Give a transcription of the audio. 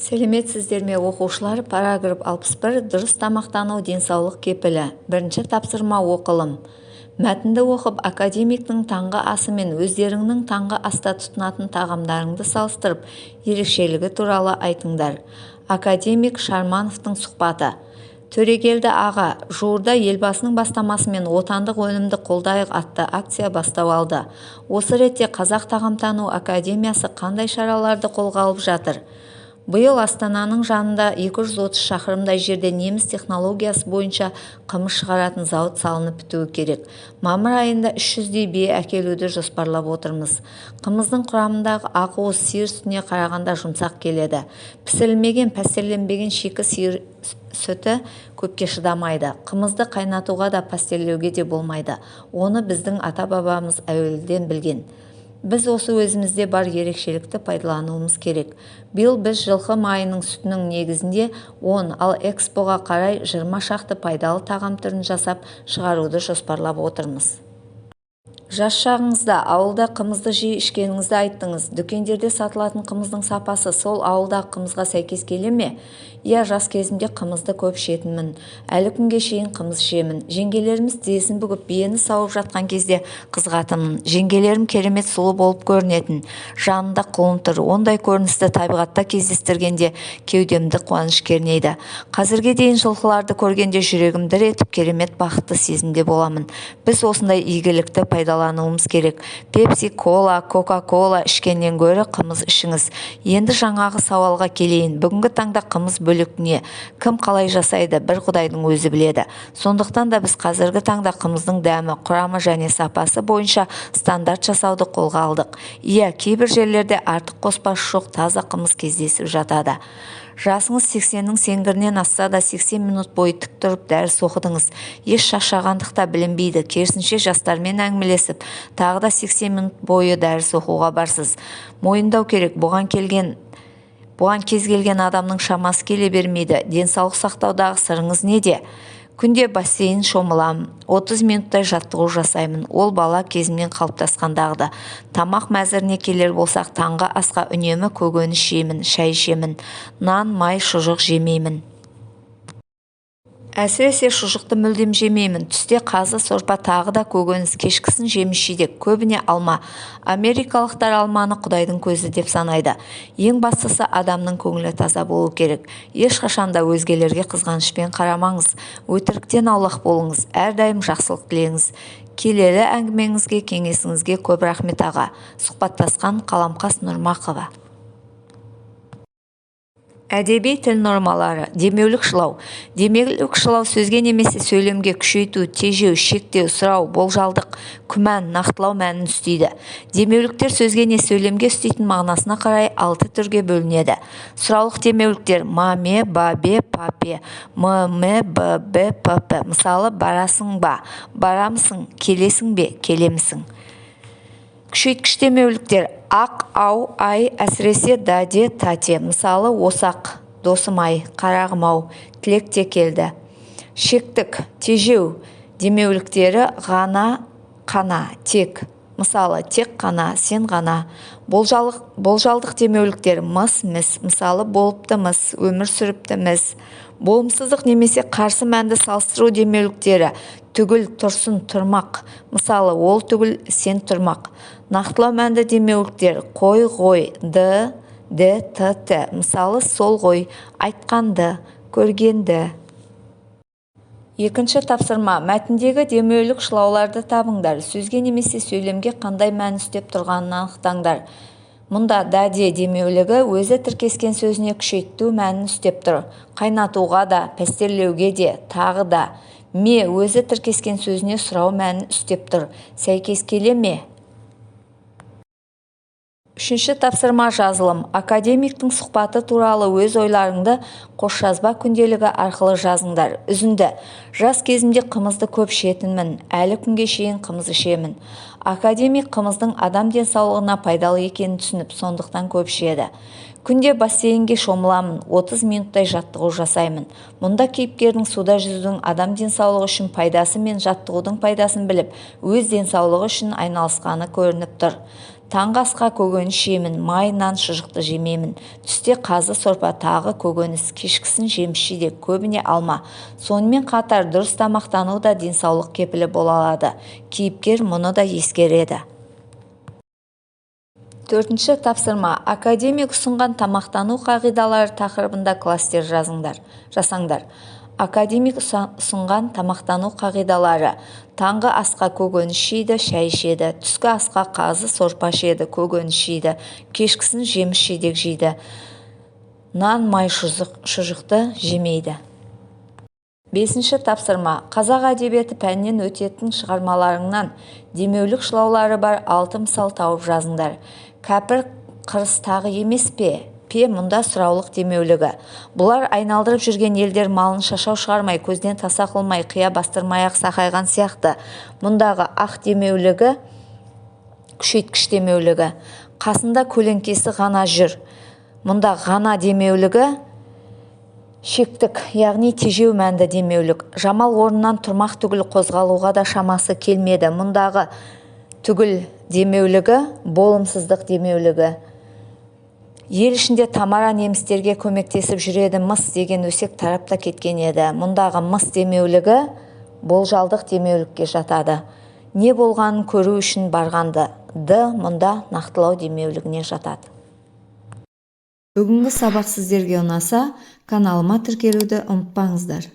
Сәлеметсіздер ме оқушылар? Параграф 61. Дұрыс тамақтану денсаулық кепілі. Бірінші тапсырма оқылым. Мәтінді оқып, академиктің таңғы асы мен өздеріңнің таңғы аста тұтынатын тағамдарыңды салыстырып, ерекшелігі туралы айтыңдар. Академик Шармановтың сұхбаты. Төрегелді аға, жуырда елбасының бастамасымен отандық өнімді қолдайық атты акция бастау алды. Осы ретте Қазақ тағамтану академиясы қандай шараларды қолға алып жатыр? Биыл Астананың жанында 230 шақырымдай жерде неміс технологиясы бойынша қымыз шығаратын зауыт салынып бітуі керек. Мамыр айында 300-дей бие әкелуді жоспарлап отырмыз. Қымыздың құрамындағы ақуыз сиыр сүтіне қарағанда жұмсақ келеді. Пісірілмеген, пастерленбеген шикі сиыр сүті көпке шыдамайды. Қымызды қайнатуға да пастерлеуге де болмайды. Оны біздің ата-бабамыз әуелден білген. Біз осы өзімізде бар ерекшелікті пайдалануымыз керек. Биыл біз жылқы майының сүтінің негізінде 10, ал экспоға қарай 20 шақты пайдалы тағам түрін жасап шығаруды жоспарлап отырмыз. Жас шағыңызда ауылда қымызды жиі ішкеніңізді айттыңыз. Дүкендерде сатылатын қымыздың сапасы сол ауылдағы қымызға сәйкес келе ме? Иә, жас кезімде қымызды көп ішетінмін. Әлі күнге шейін қымыз ішемін. Жеңгелеріміз тізесін бүгіп биені сауып жатқан кезде қызығатынмын. Жеңгелерім керемет сұлу болып көрінетін. Жанында құлын тұр. Ондай көріністі табиғатта кездестіргенде кеудемді қуаныш кернейді. Қазірге дейін жылқыларды көргенде жүрегім дір етіп керемет бақытты сезімде боламын. Біз осындай игілікті пайдалануымыз керек. Пепси, кола, кока-кола ішкеннен гөрі қымыз ішіңіз. Енді жаңағы сауалға келейін. Бүгінгі таңда қымыз бөлек не? Кім қалай жасайды? Бір Құдайдың өзі біледі. Сондықтан да біз қазіргі таңда қымыздың дәмі, құрамы және сапасы бойынша стандарт жасауды қолға алдық. Иә, кейбір жерлерде артық қоспасы жоқ таза қымыз кездесіп жатады. Жасыңыз 80-нің сеңгірінен асса да 80 минут бойы тік тұрып дәріс оқыдыңыз. Еш шаршағандық та білінбейді. Керісінше жастармен әңгімелесіп, тағы да 80 минут бойы дәріс оқуға барсыз. Мойындау керек, бұған кез келген адамның шамасы келе бермейді. Денсаулық сақтаудағы сырыңыз неде? Күнде бассейн шомыламын, 30 минуттай жаттығу жасаймын. Ол бала кезімнен қалыптасқан дағды. Тамақ мәзіріне келер болсақ, таңғы асқа үнемі көкөніс жеймін, шай ішемін. Нан, май, шұжық жемеймін. Әсіресе шұжықты мүлдем жемеймін. Түсте қазы, сорпа, тағы да көкөніс, кешкісін жеміс-жидек, көбіне алма. Америкалықтар алманы Құдайдың көзі деп санайды. Ең бастысы адамның көңілі таза болу керек. Ешқашанда өзгелерге қызғанышпен қарамаңыз. Өтіріктен аулақ болыңыз. Әрдайым жақсылық тілеңіз. Келелі әңгімеңізге, кеңесіңізге көп рахмет аға. Сұхбаттасқан Қаламқас Нұрмақова. Әдеби тіл нормалары. Демеулік шылау. Демеулік шылау сөзге немесе сөйлемге күшейту, тежеу, шектеу, сұрау, болжалдық, күмән, нақтылау мәнін үстейді. Демеуліктер сөзге не сөйлемге үстейтін мағынасына қарай 6 түрге бөлінеді. Сұраулық демеуліктер маме, бабе, папе, мме, бб, пп. Мысалы, барасың ба, барамысың, келесің бе, келемісің. Күшейткіш демеуліктер ақ, ау, ай, әсіресе даде, тате. Мысалы, осақ, досым-ай, қарағым-ау, тілекте келді. Шектік, тежеу демеуліктері ғана, қана, тек. Мысалы, тек қана, сен ғана. Болжалдық демеуліктер мыс, міс. Мысалы, болыпты мыс, өмір сүріпті міс. Болымсыздық немесе қарсы мәнді салыстыру демеуліктері түгіл, тұрсын, тұрмақ. Мысалы, ол түгіл, сен тұрмақ. Нақтылау мәнді демеуліктер қой, ғой, д, т, т. Мысалы, сол ғой, айтқанды, көргенді. Екінші тапсырма. Мәтіндегі демеулік шылауларды табыңдар. Сөзге немесе сөйлемге қандай мән үстеп тұрғанын анықтаңдар. Мұнда даде демеулігі өзі тіркескен сөзіне күшейту мәнін үстеп тұр. Қайнатуға да, пәстерлеуге де, тағы да. Ме өзі тіркескен сөзіне сұрау мәнін үстеп тұр. Сәйкес келе ме? Үшінші тапсырма жазылым. Академиктің сұхбаты туралы өз ойларыңды қосжазба күнделігі арқылы жазыңдар. Үзінді. Жас кезімде қымызды көп ішетінмін. Әлі күнге шейін қымыз ішемін. Академик қымыздың адам денсаулығына пайдалы екенін түсініп, сондықтан көп ішеді. Күнде бассейнге шомыламын, 30 минуттай жаттығу жасаймын. Мұнда кейіпкердің суда жүзудің адам денсаулығы үшін пайдасы мен жаттығудың пайдасын біліп, өз денсаулығы үшін айналысқаны көрініп тұр. Таңғы асқа көкөніс жеймін, май нан шұжықты жемеймін. Түсте қазы сорпа, тағы көкөніс, кешкісін жеміс-жидек, көбіне алма. Сонымен қатар дұрыс тамақтану да денсаулық кепілі бола алады. Кейіпкер мұны да ескереді. Төртінші тапсырма. Академик ұсынған тамақтану қағидалары тақырыбында кластер жасаңдар. Академик ұсынған тамақтану қағидалары: таңғы асқа көкөніс жейді, шай ішеді, түскі асқа қазы сорпа ішеді, көкөніс жейді, кешкісін жеміс-жидек жейді, нан май шұжықты жемейді. Бесінші тапсырма. Қазақ әдебиеті пәнінен өтетін шығармаларыңнан демеулік шылаулары бар 6 мысал тауып жазыңдар. Кәпір қырыс тағы емес пе? Мұнда сұраулық демеулігі. Бұлар айналдырып жүрген елдер малын шашау шығармай, көзден таса қылмай, қия бастырмай-ақ сақайған сияқты. Мұндағы ақ демеулігі күшейткіш демеулігі. Қасында көлеңкесі ғана жүр. Мұнда ғана демеулігі шектік, яғни тежеу мәнді демеулік. Жамал орнынан тұрмақ түгіл қозғалуға да шамасы келмеді. Мұндағы түгіл демеулігі болымсыздық демеулігі. Ел ішінде Тамара немістерге көмектесіп жүреді, мыс деген өсек тарапта кеткен еді. Мұндағы мыс демеулігі болжалдық демеулікке жатады. Не болғанын көру үшін барғанды. Мұнда нақтылау демеулігіне жатады. Бүгінгі сабақ сіздерге ұнаса, каналыма тіркелуді ұмытпаңыздар.